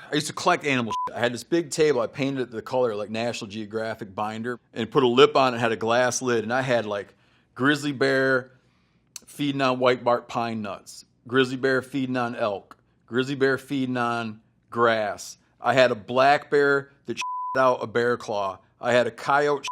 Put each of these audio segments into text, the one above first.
I used to collect animal shit. I had this big table. I painted it the color like National Geographic binder and put a lip on it, had a glass lid, and I had like grizzly bear feeding on white bark pine nuts, grizzly bear feeding on elk, grizzly bear feeding on grass. I had a black bear that shit out a bear claw. I had a coyote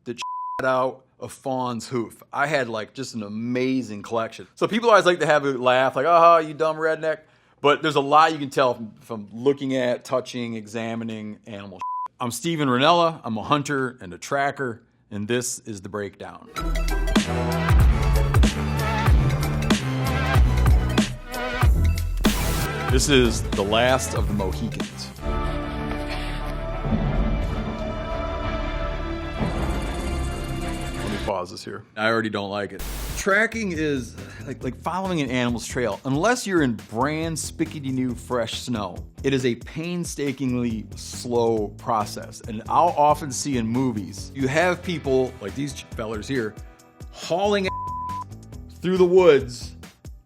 that shit out a fawn's hoof. I had like just an amazing collection. So people always like to have a laugh, like, oh, you dumb redneck. But there's a lot you can tell from looking at, touching, examining animal shit. I'm Steven Rinella. I'm a hunter and a tracker, and this is The Breakdown. This is the last of the Mohicans. Pause this here. I already don't like it. Tracking is like following an animal's trail. Unless you're in brand spickety new fresh snow, it is a painstakingly slow process. And I'll often see in movies, you have people like these fellers here hauling through the woods,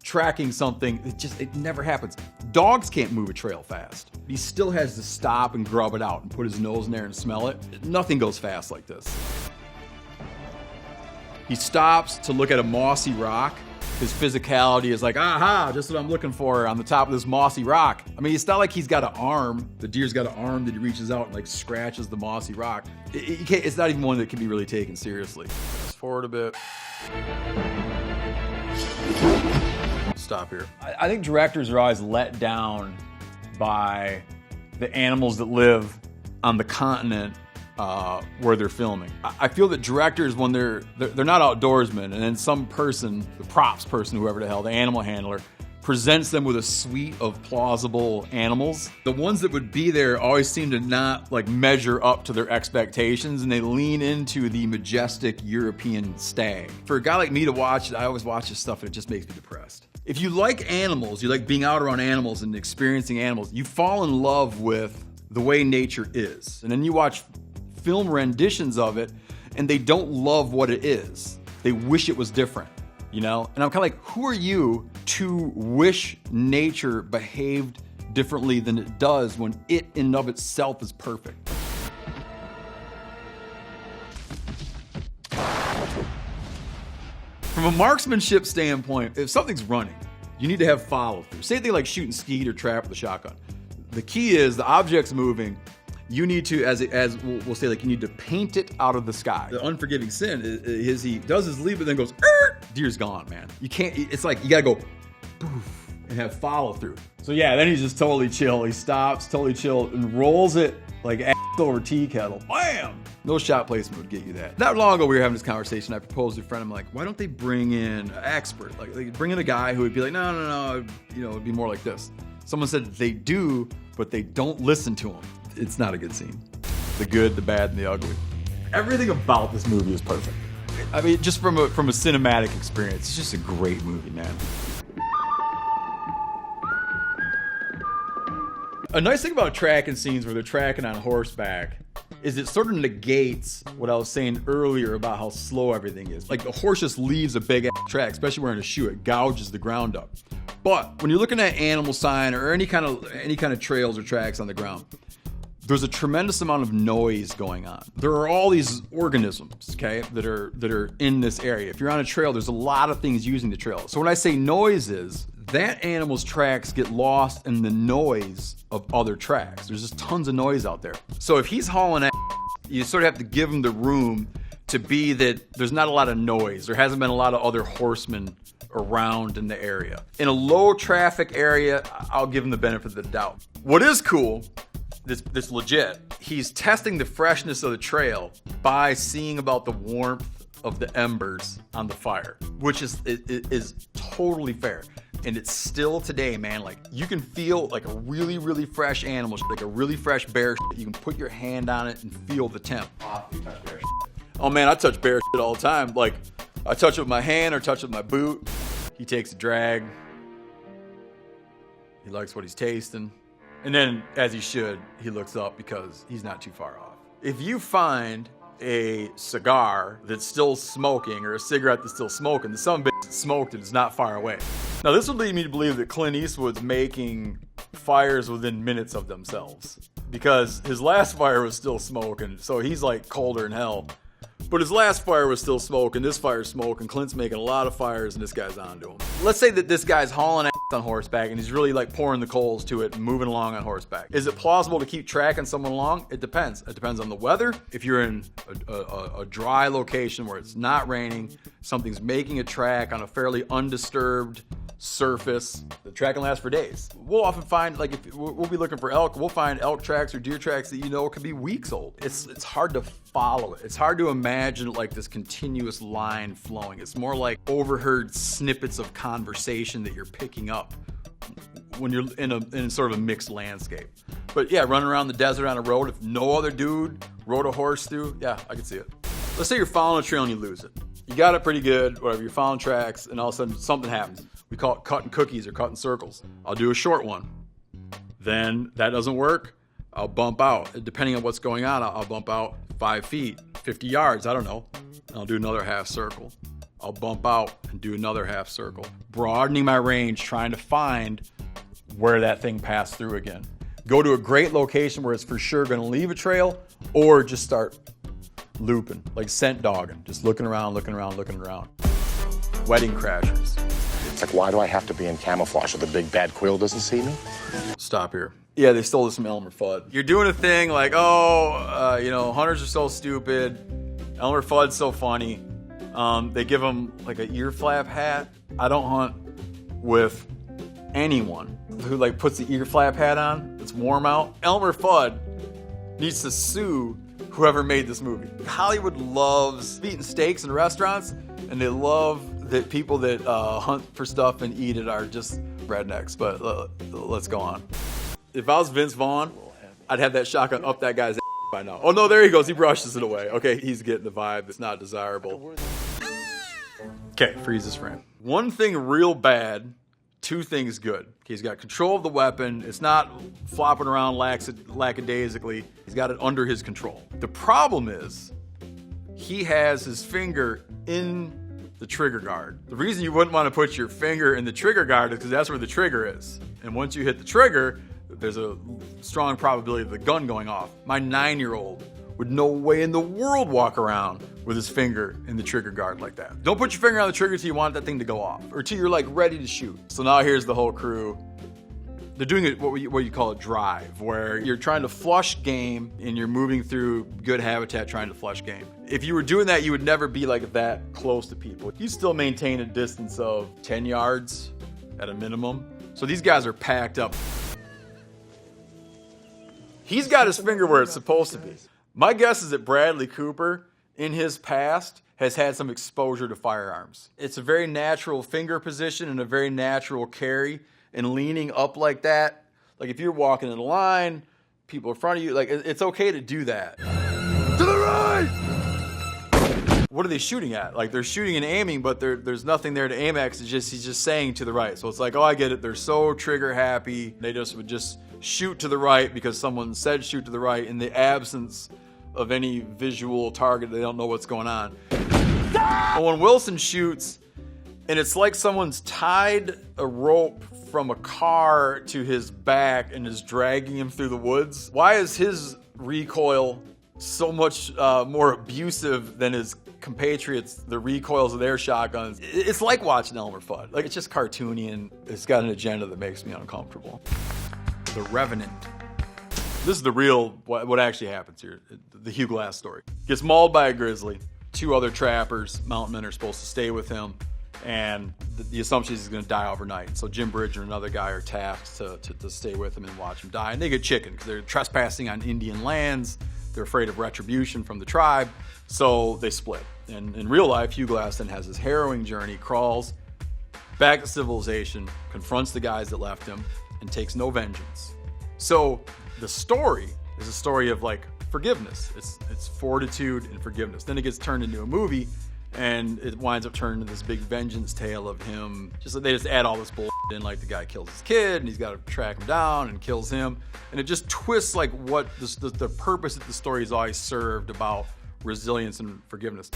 tracking something. It never happens. Dogs can't move a trail fast. He still has to stop and grub it out and put his nose in there and smell it. Nothing goes fast like this. He stops to look at a mossy rock. His physicality is like, aha, just what I'm looking for on the top of this mossy rock. I mean, it's not like he's got an arm. The deer's got an arm that he reaches out and like scratches the mossy rock. It's not even one that can be really taken seriously. Fast forward a bit. Stop here. I think directors are always let down by the animals that live on the continent where they're filming. I feel that directors, when they're not outdoorsmen, and then some person, the props person, whoever the hell, the animal handler, presents them with a suite of plausible animals, the ones that would be there always seem to not like measure up to their expectations, and they lean into the majestic European stag. For a guy like me to watch it, I always watch this stuff and it just makes me depressed. If you like animals, you like being out around animals and experiencing animals, you fall in love with the way nature is. And then you watch film renditions of it, and they don't love what it is. They wish it was different, you know? And I'm kind of like, who are you to wish nature behaved differently than it does when it in and of itself is perfect? From a marksmanship standpoint, if something's running, you need to have follow through. Same thing like shooting skeet or trap with a shotgun. The key is the object's moving. You need to, as we'll say, like you need to paint it out of the sky. The unforgiving sin is he does his leap, but then goes, deer's gone, man. You can't, it's like, you gotta go, poof, and have follow through. So yeah, then he's just totally chill. He stops, totally chill, and rolls it like ass over tea kettle. Bam! No shot placement would get you that. Not long ago, we were having this conversation. I proposed to a friend, I'm like, why don't they bring in an expert? Like bring in a guy who would be like, no, you know, it'd be more like this. Someone said they do, but they don't listen to him. It's not a good scene. The good, the bad, and the ugly. Everything about this movie is perfect. I mean, just from a cinematic experience, it's just a great movie, man. A nice thing about tracking scenes where they're tracking on horseback is it sort of negates what I was saying earlier about how slow everything is. Like the horse just leaves a big ass track, especially wearing a shoe, it gouges the ground up. But when you're looking at animal sign or any kind of trails or tracks on the ground, there's a tremendous amount of noise going on. There are all these organisms, okay, that are in this area. If you're on a trail, there's a lot of things using the trail. So when I say noises, that animal's tracks get lost in the noise of other tracks. There's just tons of noise out there. So if he's hauling ass, you sort of have to give him the room to be that there's not a lot of noise. There hasn't been a lot of other horsemen around in the area. In a low traffic area, I'll give him the benefit of the doubt. What is cool, this legit, he's testing the freshness of the trail by seeing about the warmth of the embers on the fire, which is totally fair. And it's still today, man, like you can feel like a really, really fresh animal, like a really fresh bear. You can put your hand on it and feel the temp. Oh man, I touch bear shit all the time. Like I touch it with my hand or touch it with my boot. He takes a drag. He likes what he's tasting. And then, as he should, he looks up because he's not too far off. If you find a cigar that's still smoking or a cigarette that's still smoking, the son of a bitch that smoked it is not far away. Now, this would lead me to believe that Clint Eastwood's making fires within minutes of themselves because his last fire was still smoking. So he's like colder than hell. But his last fire was still smoking, this fire's smoking, Clint's making a lot of fires, and this guy's onto him. Let's say that this guy's hauling ass on horseback, and he's really like pouring the coals to it and moving along on horseback. Is it plausible to keep tracking someone along? It depends. It depends on the weather. If you're in a dry location where it's not raining, something's making a track on a fairly undisturbed surface, the track can last for days. We'll often find, like, if we'll be looking for elk, we'll find elk tracks or deer tracks that could be weeks old. It's hard to follow it. It's hard to imagine like this continuous line flowing. It's more like overheard snippets of conversation that you're picking up when you're in sort of a mixed landscape. But yeah, running around the desert on a road, if no other dude rode a horse through, yeah, I can see it. Let's say you're following a trail and you lose it. You got it pretty good, whatever, you're following tracks, and all of a sudden something happens. We call it cutting cookies or cutting circles. I'll do a short one. Then that doesn't work, I'll bump out. Depending on what's going on, I'll bump out 5 feet, 50 yards, I don't know. And I'll do another half circle. I'll bump out and do another half circle. Broadening my range, trying to find where that thing passed through again. Go to a great location where it's for sure gonna leave a trail, or just start looping, like scent dogging, just looking around. Wedding crashers. It's like, why do I have to be in camouflage so the big bad quill doesn't see me? Stop here. Yeah, they stole this from Elmer Fudd. You're doing a thing like, hunters are so stupid. Elmer Fudd's so funny. They give him like an ear flap hat. I don't hunt with anyone who like puts the ear flap hat on. It's warm out. Elmer Fudd needs to sue whoever made this movie. Hollywood loves eating steaks in restaurants, and they love that people that hunt for stuff and eat it are just rednecks. But let's go on. If I was Vince Vaughn, I'd have that shotgun up that guy's ass by now. Oh no, there he goes. He brushes it away. Okay, he's getting the vibe. It's not desirable. Okay, freeze this frame. One thing real bad, 2 things good. Okay, he's got control of the weapon. It's not flopping around lackadaisically. He's got it under his control. The problem is he has his finger in the trigger guard. The reason you wouldn't want to put your finger in the trigger guard is because that's where the trigger is. And once you hit the trigger, there's a strong probability of the gun going off. My 9-year-old would no way in the world walk around with his finger in the trigger guard like that. Don't put your finger on the trigger till you want that thing to go off, or till you're like ready to shoot. So now here's the whole crew. They're doing it what you call a drive, where you're trying to flush game and you're moving through good habitat trying to flush game. If you were doing that, you would never be like that close to people. You still maintain a distance of 10 yards at a minimum. So these guys are packed up. He's got his finger where it's supposed to be. My guess is that Bradley Cooper, in his past, has had some exposure to firearms. It's a very natural finger position and a very natural carry, and leaning up like that, like if you're walking in a line, people in front of you, like it's okay to do that. To the right! What are they shooting at? Like they're shooting and aiming, but there's nothing there to aim at. He's just saying to the right. So it's like, oh, I get it. They're so trigger happy. They would just shoot to the right because someone said shoot to the right in the absence of any visual target. They don't know what's going on. But when Wilson shoots, and it's like someone's tied a rope from a car to his back and is dragging him through the woods. Why is his recoil so much more abusive than his compatriots, the recoils of their shotguns? It's like watching Elmer Fudd. Like, it's just cartoony, and it's got an agenda that makes me uncomfortable. The Revenant. This is the real, what actually happens here. The Hugh Glass story. Gets mauled by a grizzly. 2 other trappers, mountain men, are supposed to stay with him. And the assumption is he's going to die overnight. So Jim Bridger and another guy are tasked to stay with him and watch him die. And they get chicken because they're trespassing on Indian lands. They're afraid of retribution from the tribe. So they split. And in real life, Hugh Glass then has his harrowing journey, crawls back to civilization, confronts the guys that left him, and takes no vengeance. So the story is a story of like forgiveness. It's fortitude and forgiveness. Then it gets turned into a movie, and it winds up turning into this big vengeance tale of him. They just add all this bullshit in, like the guy kills his kid and he's got to track him down and kills him, and it just twists like what the purpose that the story has always served about resilience and forgiveness.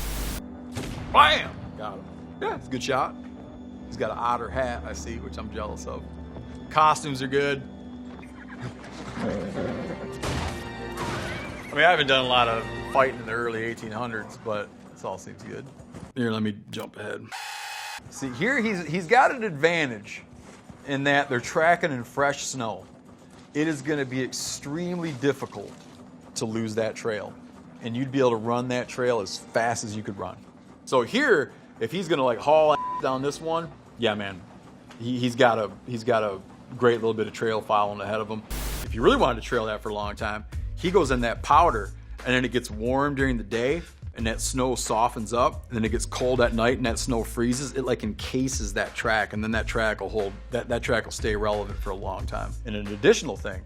Bam! Got him. Yeah, it's a good shot. He's got an otter hat, I see, which I'm jealous of. Costumes are good. I mean, I haven't done a lot of fighting in the early 1800s, but this all seems good. Here, let me jump ahead. See, here he's got an advantage in that they're tracking in fresh snow. It is going to be extremely difficult to lose that trail, and you'd be able to run that trail as fast as you could run. So here, if he's going to like haul down this one, yeah, man, he's got a great little bit of trail following ahead of him. If you really wanted to trail that for a long time, he goes in that powder, and then it gets warm during the day, and that snow softens up, and then it gets cold at night, and that snow freezes. It like encases that track, and then that track will hold. That track will stay relevant for a long time. And an additional thing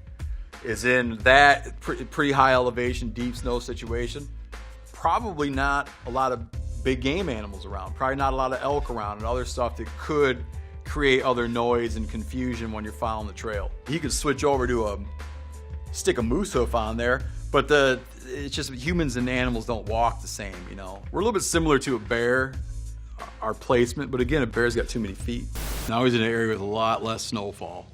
is in that pretty high elevation, deep snow situation, probably not a lot of big game animals around. Probably not a lot of elk around and other stuff that could create other noise and confusion when you're following the trail. You could switch over to stick a moose hoof on there, but it's just humans and animals don't walk the same, you know. We're a little bit similar to a bear, our placement, but again, a bear's got too many feet. Now he's in an area with a lot less snowfall.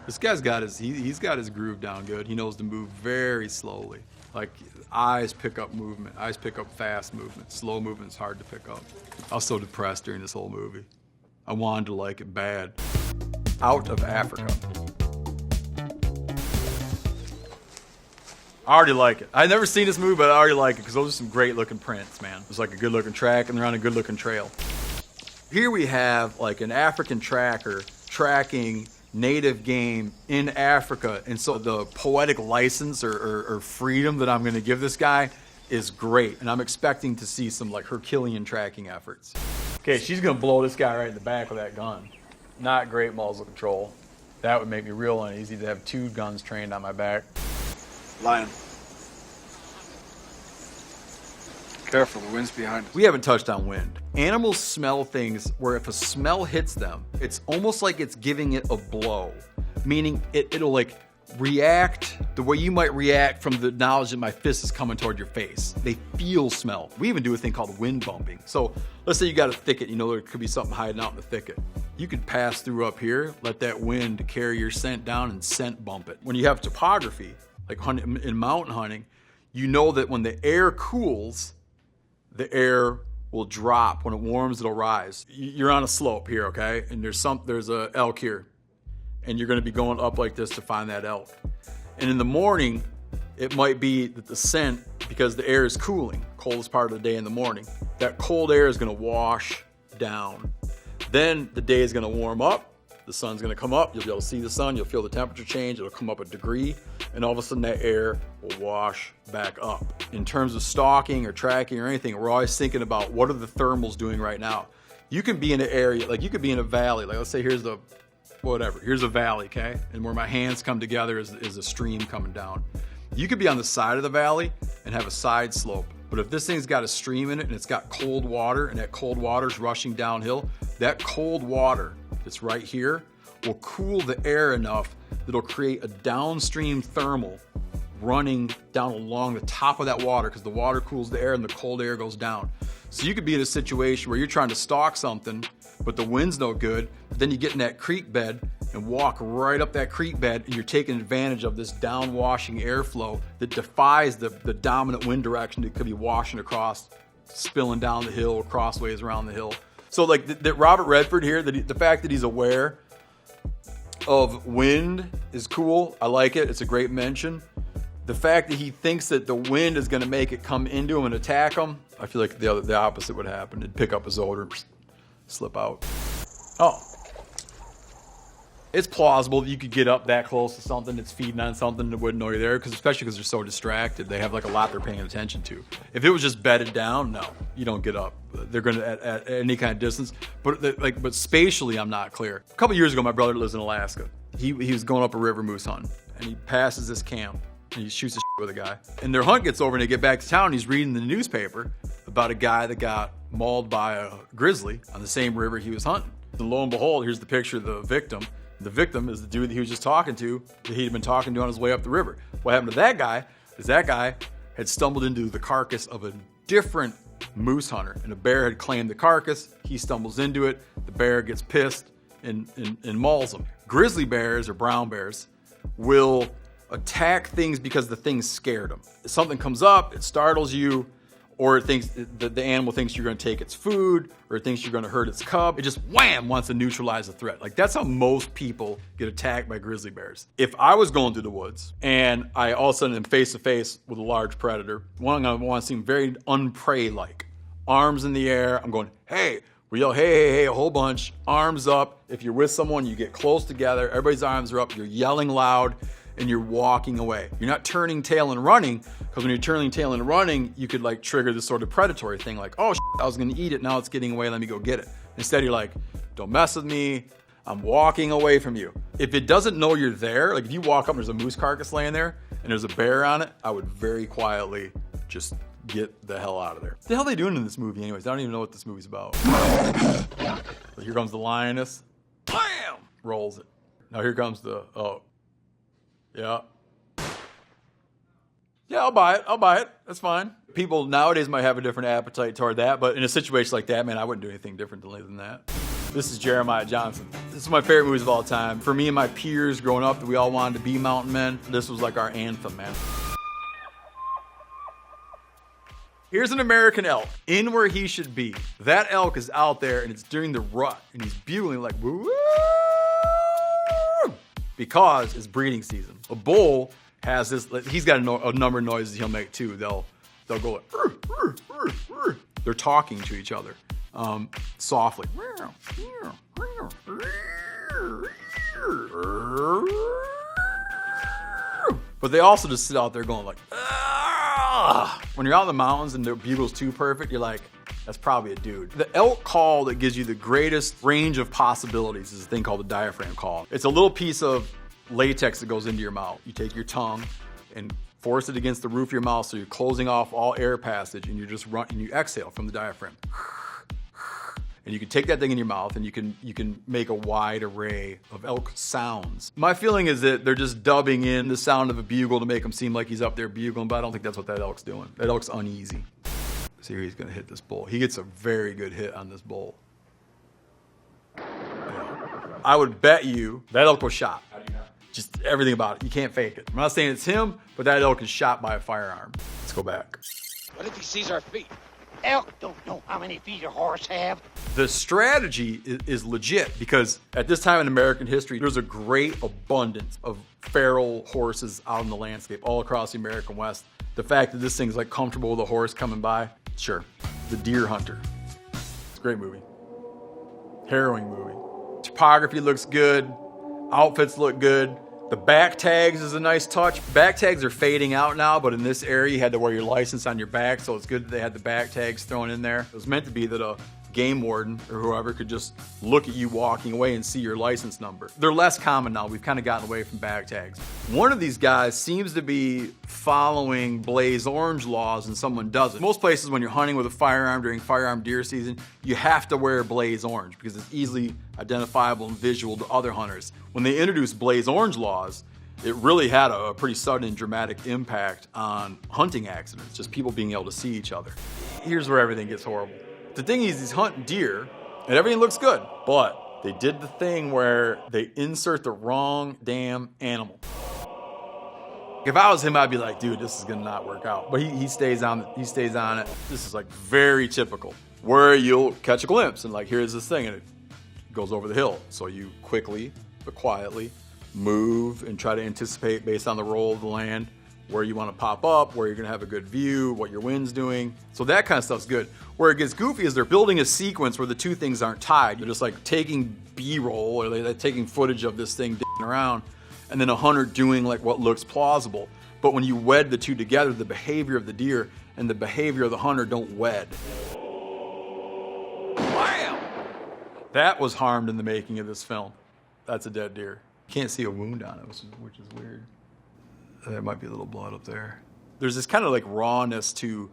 This guy's got he's got his groove down good. He knows to move very slowly. Like eyes pick up movement. Eyes pick up fast movement. Slow movement's hard to pick up. I was so depressed during this whole movie. I wanted to like it bad. Out of Africa. I already like it. I've never seen this movie, but I already like it because those are some great looking prints, man. It's like a good looking track and they're on a good looking trail. Here we have like an African tracker tracking native game in Africa. And so the poetic license or freedom that I'm going to give this guy is great. And I'm expecting to see some like Herculean tracking efforts. Okay, she's going to blow this guy right in the back with that gun. Not great muzzle control. That would make me real uneasy to have two guns trained on my back. Lion. Careful, the wind's behind us. We haven't touched on wind. Animals smell things where if a smell hits them, it's almost like it's giving it a blow. Meaning it'll like react the way you might react from the knowledge that my fist is coming toward your face. They feel smell. We even do a thing called wind bumping. So let's say you got a thicket, you know there could be something hiding out in the thicket. You could pass through up here, let that wind carry your scent down and scent bump it. When you have topography, like in mountain hunting, you know that when the air cools, the air will drop. When it warms, it'll rise. You're on a slope here, okay? And there's a elk here. And you're gonna be going up like this to find that elk. And in the morning, it might be that the scent, because the air is cooling, coldest part of the day in the morning, that cold air is gonna wash down. Then the day is gonna warm up, the sun's gonna come up, you'll be able to see the sun, you'll feel the temperature change, it'll come up a degree, and all of a sudden that air will wash back up. In terms of stalking or tracking or anything, we're always thinking about what are the thermals doing right now. You can be in an area, like you could be in a valley, like let's say here's a valley, okay? And where my hands come together is a stream coming down. You could be on the side of the valley and have a side slope. But if this thing's got a stream in it and it's got cold water and that cold water's rushing downhill, that cold water that's right here will cool the air enough that it'll create a downstream thermal running down along the top of that water because the water cools the air and the cold air goes down. So you could be in a situation where you're trying to stalk something, but the wind's no good, but then you get in that creek bed and walk right up that creek bed and you're taking advantage of this downwashing airflow that defies the dominant wind direction that could be washing across, spilling down the hill, crossways around the hill. So like that Robert Redford here, the fact that he's aware of wind is cool. I like it. It's a great mention. The fact that he thinks that the wind is going to make it come into him and attack him, I feel like the opposite would happen. It'd pick up his odor and slip out. Oh. It's plausible that you could get up that close to something that's feeding on something that wouldn't know you're there, especially because they're so distracted. They have like a lot they're paying attention to. If it was just bedded down, no, you don't get up. They're going to at any kind of distance. But spatially, I'm not clear. A couple years ago, my brother lives in Alaska. He was going up a river moose hunt, and he passes this camp, and he shoots a with a guy. And their hunt gets over, and they get back to town, and he's reading the newspaper about a guy that got mauled by a grizzly on the same river he was hunting. And lo and behold, here's the picture of the victim. The victim is the dude that he was just talking to, that he'd been talking to on his way up the river. What happened to that guy is that guy had stumbled into the carcass of a different moose hunter, and a bear had claimed the carcass. He stumbles into it. The bear gets pissed and mauls him. Grizzly bears or brown bears will attack things because the thing scared them. If something comes up, it startles you, or it thinks the animal thinks you're going to take its food, or it thinks you're going to hurt its cub. It just wham wants to neutralize the threat. Like, that's how most people get attacked by grizzly bears. If I was going through the woods and I all of a sudden am face to face with a large predator, one, I want to seem very unprey-like. Arms in the air. I'm going, hey. We yell, hey, a whole bunch. Arms up. If you're with someone, you get close together. Everybody's arms are up. You're yelling loud, and you're walking away. You're not turning tail and running, because when you're turning tail and running, you could like trigger this sort of predatory thing, like, oh, I was gonna eat it, now it's getting away, let me go get it. Instead, you're like, don't mess with me. I'm walking away from you. If it doesn't know you're there, like if you walk up and there's a moose carcass laying there, and there's a bear on it, I would very quietly just get the hell out of there. What the hell are they doing in this movie anyways? I don't even know what this movie's about. Here comes the lioness. Bam! Rolls it. Now here comes the, oh. Yeah. Yeah, I'll buy it. That's fine. People nowadays might have a different appetite toward that, but in a situation like that, man, I wouldn't do anything differently than that. This is Jeremiah Johnson. This is my favorite movies of all time. For me and my peers growing up, we all wanted to be mountain men. This was like our anthem, man. Here's an American elk in where he should be. That elk is out there and it's during the rut and he's bugling like woo, because it's breeding season. A bull has this, he's got a number of noises he'll make too. They'll go like, they're talking to each other softly. But they also just sit out there going like, when you're out in the mountains and the bugle's too perfect, you're like, that's probably a dude. The elk call that gives you the greatest range of possibilities is a thing called the diaphragm call. It's a little piece of latex that goes into your mouth. You take your tongue and force it against the roof of your mouth so you're closing off all air passage and you exhale from the diaphragm. And you can take that thing in your mouth and you can make a wide array of elk sounds. My feeling is that they're just dubbing in the sound of a bugle to make him seem like he's up there bugling, but I don't think that's what that elk's doing. That elk's uneasy. See here, he's gonna hit this bull. He gets a very good hit on this bull. Yeah. I would bet you that elk was shot. How do you know? Just everything about it. You can't fake it. I'm not saying it's him, but that elk is shot by a firearm. Let's go back. What if he sees our feet? Elk don't know how many feet a horse have. The strategy is legit because at this time in American history, there's a great abundance of feral horses out in the landscape all across the American West. The fact that this thing's like comfortable with a horse coming by, sure. The Deer Hunter. It's a great movie. Harrowing movie. Topography looks good. Outfits look good. The back tags is a nice touch. Back tags are fading out now, but in this area, you had to wear your license on your back, so it's good that they had the back tags thrown in there. It was meant to be that a game warden or whoever could just look at you walking away and see your license number. They're less common now. We've kind of gotten away from back tags. One of these guys seems to be following blaze orange laws and someone doesn't. Most places when you're hunting with a firearm during firearm deer season, you have to wear blaze orange because it's easily identifiable and visual to other hunters. When they introduced blaze orange laws, it really had a pretty sudden and dramatic impact on hunting accidents, just people being able to see each other. Here's where everything gets horrible. The thing is, he's hunting deer, and everything looks good, but they did the thing where they insert the wrong damn animal. If I was him, I'd be like, dude, this is gonna not work out. But he stays on it. This is like very typical, where you'll catch a glimpse, and like, here's this thing, and it goes over the hill. So you quickly, but quietly, move and try to anticipate based on the roll of the land where you want to pop up, where you're going to have a good view, what your wind's doing. So that kind of stuff's good. Where it gets goofy is they're building a sequence where the two things aren't tied. They're just like taking B-roll or they're taking footage of this thing d***ing around and then a hunter doing like what looks plausible. But when you wed the two together, the behavior of the deer and the behavior of the hunter don't wed. Bam! That was harmed in the making of this film. That's a dead deer. Can't see a wound on it, which is weird. There might be a little blood up there. There's this kind of like rawness to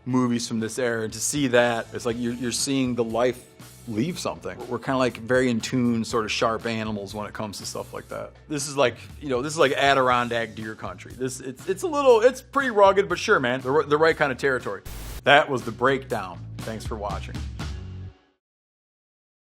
movies from this era, and to see that, it's like you're seeing the life leave something. We're kind of like very in tune, sort of sharp animals when it comes to stuff like that. This is like, this is like Adirondack deer country. It's pretty rugged, but sure, man, the right kind of territory. That was the breakdown. Thanks for watching.